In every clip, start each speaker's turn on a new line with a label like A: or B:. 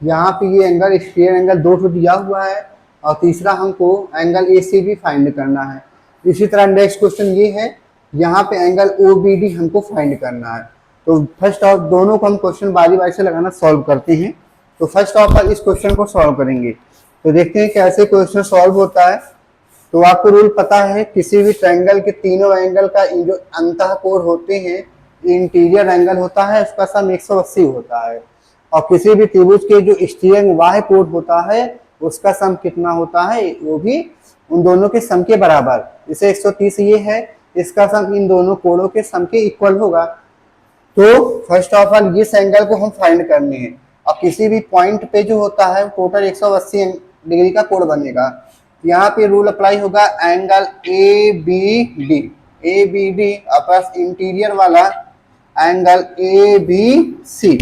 A: यहाँ पे ये एंगल स्क्वायर एंगल 2 दिया हुआ है और तीसरा हमको angle A C B find करना है। इसी तरह नेक्स्ट क्वेश्चन ये है, यहाँ पे एंगल ओ बी डी हमको फाइंड करना है। तो फर्स्ट ऑफ दोनों को हम क्वेश्चन बारी बारी से लगाना सॉल्व करते हैं। तो फर्स्ट ऑफ ऑल इस क्वेश्चन को सॉल्व करेंगे। तो देखते हैं कैसे क्वेश्चन सॉल्व होता है। तो आपको रूल पता है, किसी भी ट्रायंगल के तीनों एंगल का जो अंतः कोण होते हैं, इंटीरियर एंगल होता है, उसका सम 180 होता है। और किसी भी त्रिभुज के जो स्टीयरिंग वाह्य कोण होता है उसका सम कितना होता है, वो भी उन दोनों के सम के बराबर। जैसे 130 ये है, इसका सम इन दोनों कोणों के सम के इक्वल होगा। तो फर्स्ट ऑफ ऑल इस एंगल को हम फाइंड करने हैं और किसी भी पॉइंट पे जो होता है टोटल 180 डिग्री का कोण बनेगा। यहाँ पे रूल अप्लाई होगा, angle A B D plus interior वाला एंगल ए बी सी,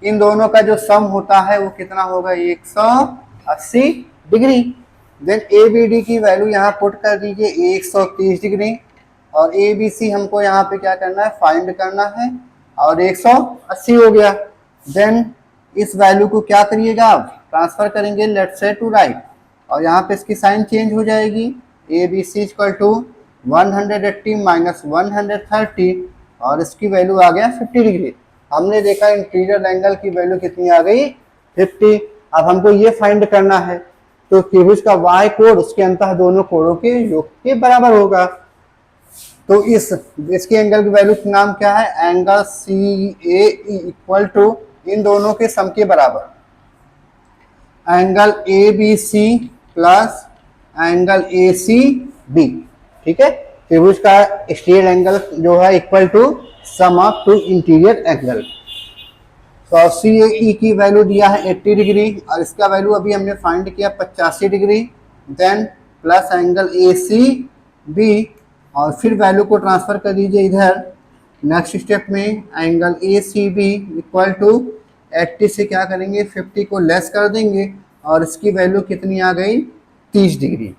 A: इन दोनों का जो सम होता है वो कितना होगा, 180 degree. Then A B D की वैल्यू यहाँ पुट कर दीजिए 130 डिग्री और ए बी सी हमको यहाँ पे क्या करना है, फाइंड करना है और 180 हो गया। देन इस वैल्यू को क्या करिएगा, आप ट्रांसफर करेंगे लेफ्ट से टू राइट और यहाँ पे इसकी साइन चेंज हो जाएगी। A B C equal to 180 minus 130 और इसकी वैल्यू आ गया 50 डिग्री। हमने देखा इंटीरियर एंगल की वैल्यू कितनी आ गई, 50। अब हमको ये फाइंड करना है तो त्रिभुज का वाय कोण उसके अंतः दोनों कोणों के योग के बराबर होगा। तो इसके एंगल की वैल्यू का नाम क्या है, angle C A equal to इन दोनों के सम के बराबर angle A B C plus angle A C B. ठीक है, त्रिभुज का स्टीरियर एंगल जो है equal to sum of two interior angle. तो सी ई की वैल्यू दिया है 80 डिग्री और इसका वैल्यू अभी हमने फाइंड किया 85 डिग्री। Then plus angle A C B और फिर वैल्यू को ट्रांसफर कर दीजिए इधर। नेक्स्ट स्टेप में angle A C B equal to 80 से क्या करेंगे, 50 को लेस कर देंगे और इसकी वैल्यू कितनी आ गई, 30 डिग्री।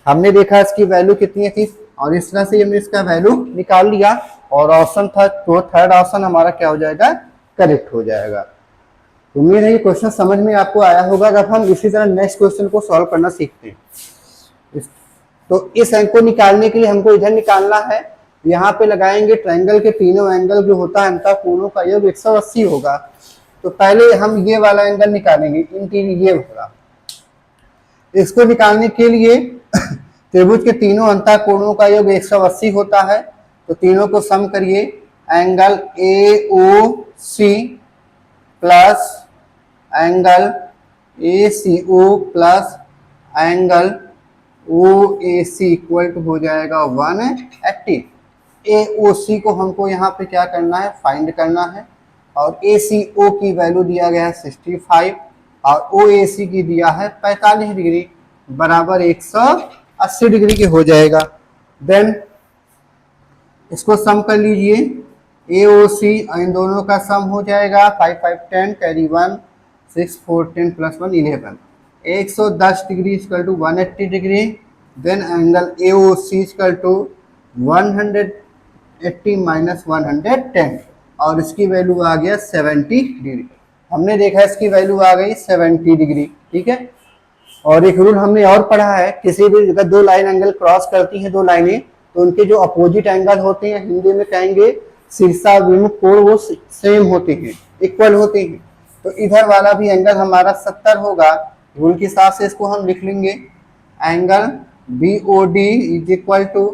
A: हमने देखा इसकी वैल्यू कितनी थी और इस तरह से हमने इसका वैल्यू निकाल लिया और ऑप्शन था तो थर्ड ऑप्शन हमारा क्या हो जाएगा, करेक्ट हो जाएगा। उम्मीद है ये क्वेश्चन समझ में आपको आया होगा। जब हम इसी तरह नेक्स्ट क्वेश्चन को सॉल्व करना सीखते हैं तो इस अंक को निकालने के लिए हमको इधर निकालना है। यहाँ पे लगाएंगे ट्रायंगल के तीनों एंगल जो होता है अंतः कोणों का योग 180 होगा। तो पहले हम ये वाला एंगल निकालेंगे, इंटीरियर वाला। इसको निकालने के लिए त्रिभुज के तीनों अंतः कोणों का योग 180 होता है। तो तीनों को सम करिए, angle A O C plus angle A C O plus angle O A C equal to हो जाएगा 180। ए ओ सी को हमको यहाँ पे क्या करना है, फाइंड करना है और ए सी ओ की वैल्यू दिया गया है 65 और ओ ए सी की दिया है 45 डिग्री बराबर 180 डिग्री की हो जाएगा। देन इसको सम कर लीजिए, ए ओ सी इन दोनों का सम हो जाएगा 5 5 10 carry 1 6 4 10 plus 1 11 110 degree equal to 180 degree. Then angle A O C equal to 180 minus 110 और इसकी वैल्यू आ गया 70 डिग्री। हमने देखा इसकी वैल्यू आ गई 70 डिग्री। ठीक है, और एक रूल हमने और पढ़ा है, किसी भी अगर दो लाइन एंगल क्रॉस करती हैं दो लाइनें तो उनके जो अपोजिट एंगल होते हैं, हिंदी में कहेंगे शीर्षाभिमुख कोण, वो सेम होते हैं, इक्वल होते हैं। तो इधर वाला भी एंगल हमारा 70 होगा। रूल के हिसाब से इसको हम लिख लेंगे, angle B O D is equal to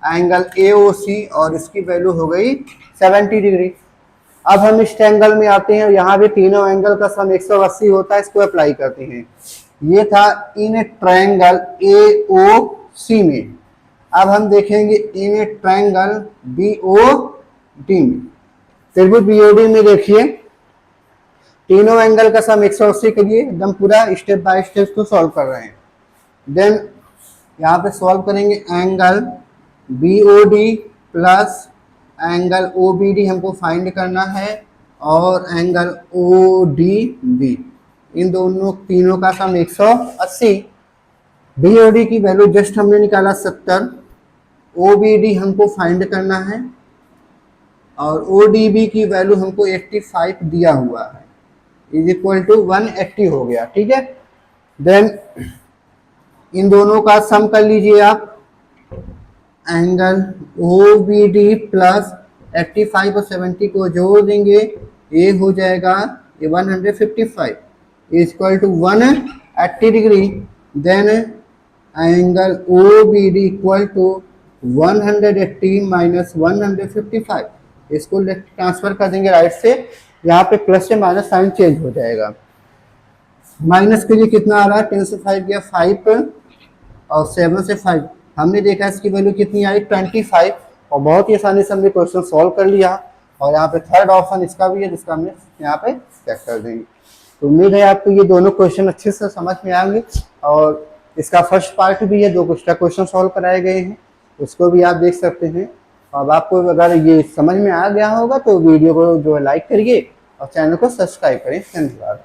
A: angle A O C और इसकी वैल्यू हो गई 70 डिग्री। अब हम इस ट्रायंगल में आते हैं, यहाँ भी तीनों एंगल का सम 180 होता है, इसको अप्लाई करते हैं। ये था इन ट्रायंगल ए ओ सी में। अब हम देखेंगे in triangle B O D में। त्रिभुज बी ओ डी में देखिए तीनों एंगल का सम 180 के लिए एकदम पूरा स्टेप बाय स्टेप को सॉल्व कर रहे हैं। देन यहाँ पे सॉल्व करेंगे, angle B O D plus angle O B D हमको फाइंड करना है और एंगल ओ डी बी, इन दोनों तीनों का सम 180। बी ओ डी की वैल्यू जस्ट हमने निकाला 70, ओ बी डी हमको फाइंड करना है और ओ डी बी की वैल्यू हमको 85 दिया हुआ है। इज इक्वल टू 180 हो गया, ठीक है। देन इन दोनों का सम कर लीजिए आप, angle O B D plus 85 और 70 को जोड़ देंगे, ये हो जाएगा ये 155 is equal to 180 degree. Then angle O B D equal to 180 minus 155, इसको ट्रांसफर कर देंगे राइट से, यहाँ पे प्लस से माइनस साइन चेंज हो जाएगा। माइनस के लिए कितना आ रहा है, 10 से 5 गया 5 और 7 से 5, हमने देखा इसकी वैल्यू कितनी आई 25, और बहुत ही आसानी से हमने क्वेश्चन सॉल्व कर लिया। और यहाँ पे थर्ड ऑप्शन इसका भी है जिसका हमने यहाँ पे चेक कर देंगे। तो उम्मीद है आपको ये दोनों क्वेश्चन अच्छे से समझ में आएंगे, और इसका फर्स्ट पार्ट भी है, 2 एक्स्ट्रा क्वेश्चन सॉल्व कराए गए हैं, उसको भी आप देख सकते हैं। अब आपको अगर ये समझ में आ गया होगा तो वीडियो को जो है लाइक करिए और चैनल को सब्सक्राइब करें। धन्यवाद।